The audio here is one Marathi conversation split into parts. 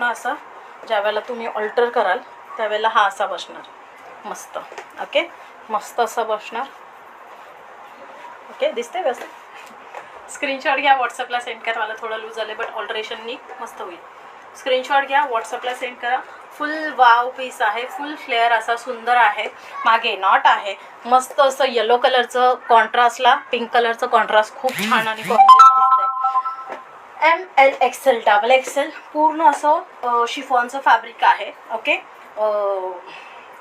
पूर्ण असं ज्यावेळेला तुम्ही ऑल्टर कराल त्यावेळेला हा असा बसणार मस्त. ओके, मस्त असं बसणार. ओके, दिसते व्यवस्थित. स्क्रीनशॉट घ्या, व्हॉट्सअपला सेंड करा. मला थोडं लूज झालं बट ऑल्टरेशननी मस्त होईल. स्क्रीनशॉट घ्या, व्हॉट्सअपला सेंड करा. फुल वाव पीस आहे, फुल फ्लेअर असा सुंदर आहे. मागे नॉट आहे, मस्त असं येलो कलरचं कॉन्ट्रास्टला पिंक कलरचं कॉन्ट्रास्ट खूप छान आणि ML XL डबल XL पूर्ण असं शिफॉनचं फॅब्रिक आहे. ओके,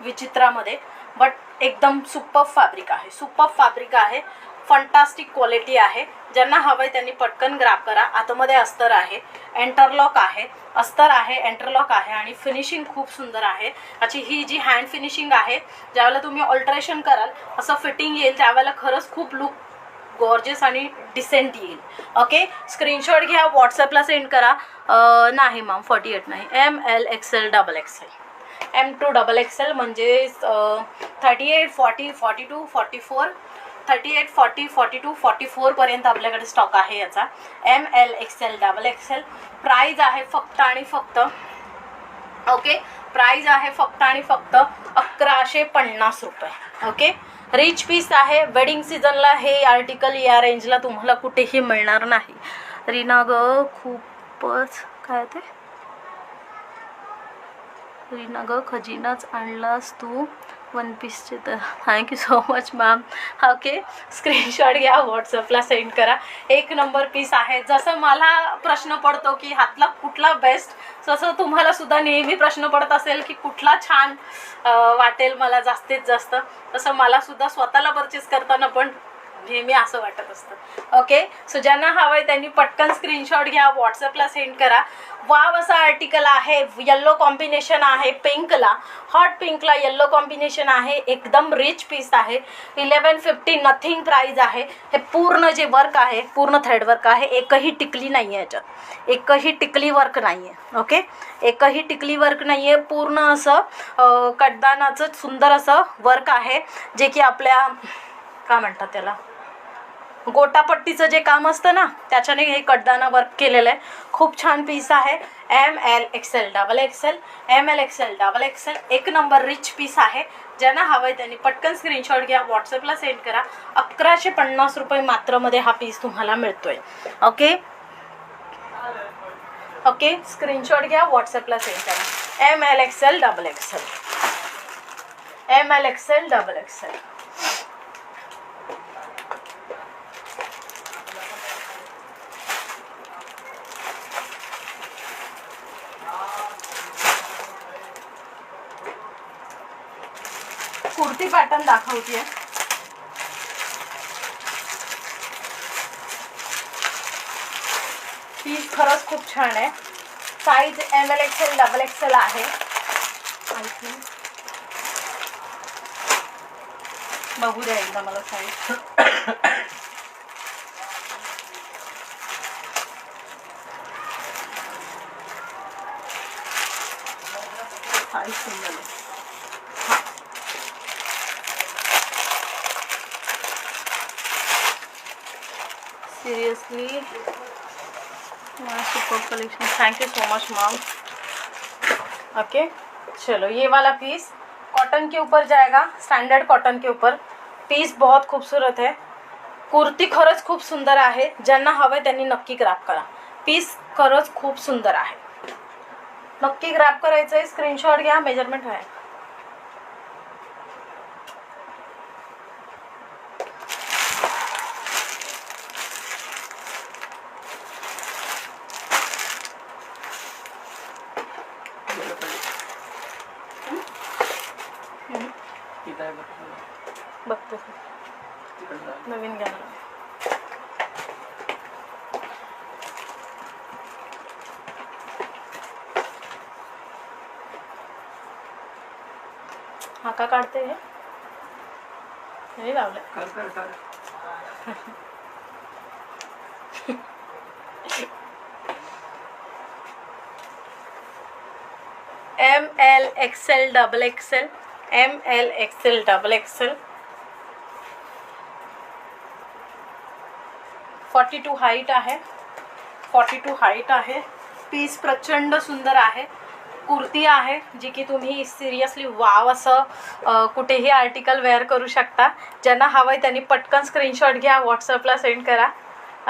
विचित्रामध्ये बट एकदम सुपर फॅब्रिक आहे, सुपर फॅब्रिक आहे. फंटास्टिक क्वालिटी आहे. ज्यांना हवं आहे त्यांनी पटकन ग्रॅब करा. आतमध्ये अस्तर आहे, एंटरलॉक आहे, अस्तर आहे, एंटरलॉक आहे आणि फिनिशिंग खूप सुंदर आहे. याची ही जी हँड फिनिशिंग आहे, ज्यावेळेला तुम्ही ऑल्टरेशन कराल असं फिटिंग येईल त्यावेळेला खरंच खूप लुक गॉर्जियस आणि डिसेंट येईल. ओके, स्क्रीनशॉट घ्या, व्हॉट्सअपला सेंड करा. नाही मॅम 48 नाही, ML XL double XL M2 double XL म्हणजे 38 40 42 44 38 40 42 44 पर्यंत आपल्याकडे स्टॉक आहे याचा. ML XL double XL price आहे फक्त आणि फक्त, ओके, प्राइस आहे फक्त आणि फक्त 1150 रुपये. ओके, रिच पीस आहे. वेडिंग सीझनला हे आर्टिकल या रेंजला तुम्हाला कुठेही मिळणार नाही. रीना ग खूपच काय ते रीना ग खजिनाच आणलास तू वन पीसचे. तर thank you so much ma'am. Okay, screenshot घ्या, व्हॉट्सअपला सेंड करा. एक नंबर पीस आहे. जसं मला प्रश्न पडतो की हातला कुठला बेस्ट, तसं तुम्हाला सुद्धा नेहमी प्रश्न पडत असेल की कुठला छान वाटेल मला जास्तीत जास्त, तसं मला सुद्धा स्वतःला परचेस करताना पण नेहमी असं वाटत असतं. ओके, सो ज्यांना हवं आहे त्यांनी पटकन स्क्रीनशॉट घ्या, व्हॉट्सअपला सेंड करा. वाव असा आर्टिकल आहे. येल्लो कॉम्बिनेशन आहे पिंकला, हॉट पिंकला येल्लो कॉम्बिनेशन आहे. एकदम रिच पीस आहे. 1150 नथिंग प्राइस आहे. हे पूर्ण जे वर्क आहे पूर्ण थ्रेड वर्क आहे. एकही टिकली नाही आहे याच्यात, एकही टिकली वर्क नाही आहे. ओके, एकही टिकली वर्क नाही आहे. पूर्ण असं कडदानाचं सुंदर असं वर्क आहे, जे की आपल्या काय म्हणतात त्याला गोटापट्टीचं जे काम असतं ना त्याच्याने हे कडदाना वर्क केलेलं आहे. खूप छान पीस आहे. ML XL double XL ML XL double XL एक नंबर रिच पीस आहे. ज्यांना हवं आहे त्यांनी पटकन स्क्रीनशॉट घ्या, व्हॉट्सअपला सेंड करा. 1150 रुपये मात्रमध्ये हा पीस तुम्हाला मिळतोय. ओके, ओके, स्क्रीनशॉट घ्या, व्हॉट्सअपला सेंड करा. ML XL double XL ML XL double XL kurti pattern दाखवते. पीस खरंच खूप छान आहे. Size ML XL double XL आहे. बघू द्या एकदा मला साईज. साईज सुंदर आहे. Seriously super collection, thank you so much ma'am. Okay, चलो ये वाला पीस कॉटन के ऊपर जाएगा, स्टैंडर्ड कॉटन के ऊपर. पीस बहुत खूबसूरत है. कुर्ती खरंच खूप सुंदर आहे. ज्यांना हवं आहे त्यांनी नक्की ग्रॅब करा. पीस खरंच खूप सुंदर आहे, नक्की ग्रॅब करायचं आहे. स्क्रीनशॉट घ्या, मेजरमेंट आहे. बघतो नवीन घ्या. हा का काढते हे नाही लावलं. ML XL double XL ML XL double XL 42 height आहे. 42 हाईट आहे. पीस प्रचंड सुंदर आहे. कुर्ती आहे जी की तुम्ही सिरियसली वाव असं कुठेही आर्टिकल वेअर करू शकता. ज्यांना हवं आहे त्यांनी पटकन स्क्रीनशॉट घ्या, व्हॉट्सअपला सेंड करा.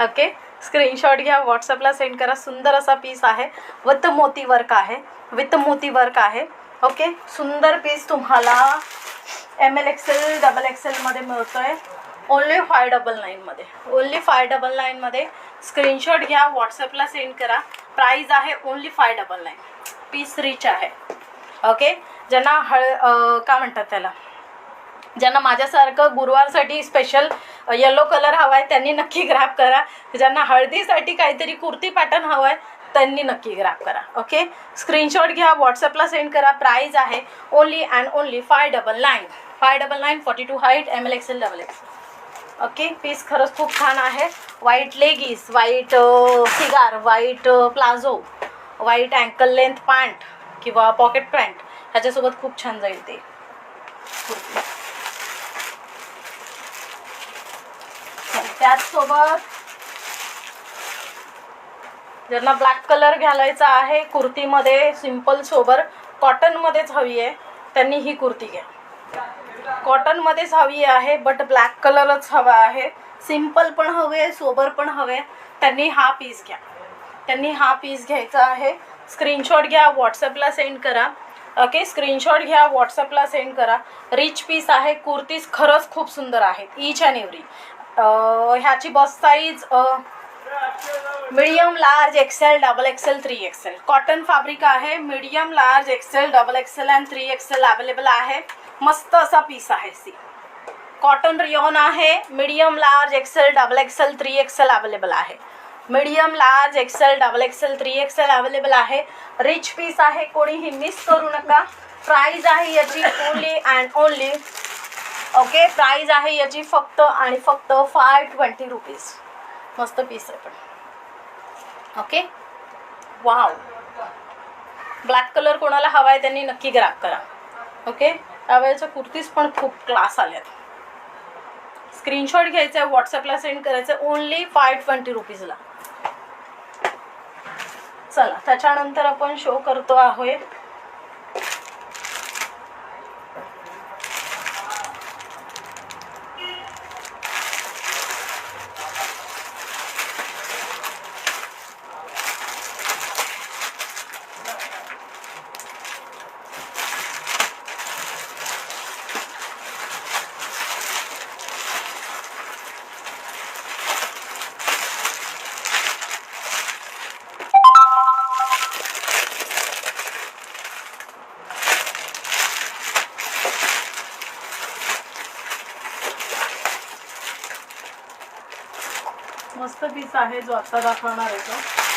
ओके, स्क्रीनशॉट घ्या, व्हॉट्सअपला सेंड करा. सुंदर असा पीस आहे, विथ मोती वर्क आहे, विथ मोती वर्क आहे. ओके, सुंदर पीस तुम्हाला ML XL XXL मध्ये मिळतोय. ओनली 599 मध्ये, ओनली 599 मध्ये. स्क्रीनशॉट घ्या, व्हॉट्सअपला सेंड करा. प्राईज आहे ओनली 599. पीस रिच आहे. ओके, ज्यांना काय म्हणतात त्याला, ज्यांना माझ्यासारखं गुरुवारसाठी स्पेशल येलो कलर हवा आहे त्यांनी नक्की ग्रॅब करा. ज्यांना हळदीसाठी काहीतरी कुर्ती पॅटर्न हवं आहे त्यांनी नक्की ग्रॅब करा. ओके, स्क्रीनशॉट घ्या, व्हॉट्सअपला सेंड करा. प्राईज आहे only and only 599. 599, 42 height, ML XL XXL. Okay, piece खरंच खूप छान आहे. व्हाईट लेगीस, व्हाईट सिगार, white palazzo, white ankle length pant किंवा पॉकेट पॅन्ट ह्याच्यासोबत खूप छान जाईल ते कुर्ती. त्याचसोबत ज्यांना ब्लॅक कलर घालायचा आहे कुर्तीमध्ये सिंपल सोबर, कॉटनमध्येच हवी आहे त्यांनी ही कुर्ती घ्या. कॉटनमध्येच हवी आहे बट ब्लॅक कलरच हवा आहे. सिंपल पण हवे, सोबर पण हवे, त्यांनी हा पीस घ्या. त्यांनी हा पीस घ्यायचा आहे. स्क्रीनशॉट घ्या, व्हॉट्सअपला सेंड करा. ओके, स्क्रीनशॉट घ्या, व्हॉट्सअपला सेंड करा. रिच पीस आहे. कुर्तीज खरंच खूप सुंदर आहेत, ईच अँड एव्हरी. ह्याची बस size medium, large, XL, XXL, 3XL. Cotton fabric आहे. Medium, large, XL, XXL and 3XL available आहे. मस्त असा पीस आहे. सी कॉटन रिओन आहे. Medium, large, XL, XXL, 3XL available आहे. Medium, large, XL, XXL, 3XL available आहे. रिच पीस आहे, कोणीही मिस करू नका. प्राईज आहे याची only and only, okay, price आहे याची फक्त आणि फक्त 520 रुपीज. मस्त पीस आहे पण. Okay, wow. ब्लॅक कलर कोणाला हवा आहे त्यांनी नक्की ग्रॅब करा. ओके, त्यावेळेच्या कुर्तीज पण खूप क्लास आल्यात. स्क्रीनशॉट घ्यायचा आहे, व्हॉट्सअपला सेंड करायचं आहे ओनली 520 रुपीजला. चला, त्याच्यानंतर आपण शो करतो आहे मस्त पीस आहे जो आता दाखवणार आहे तो.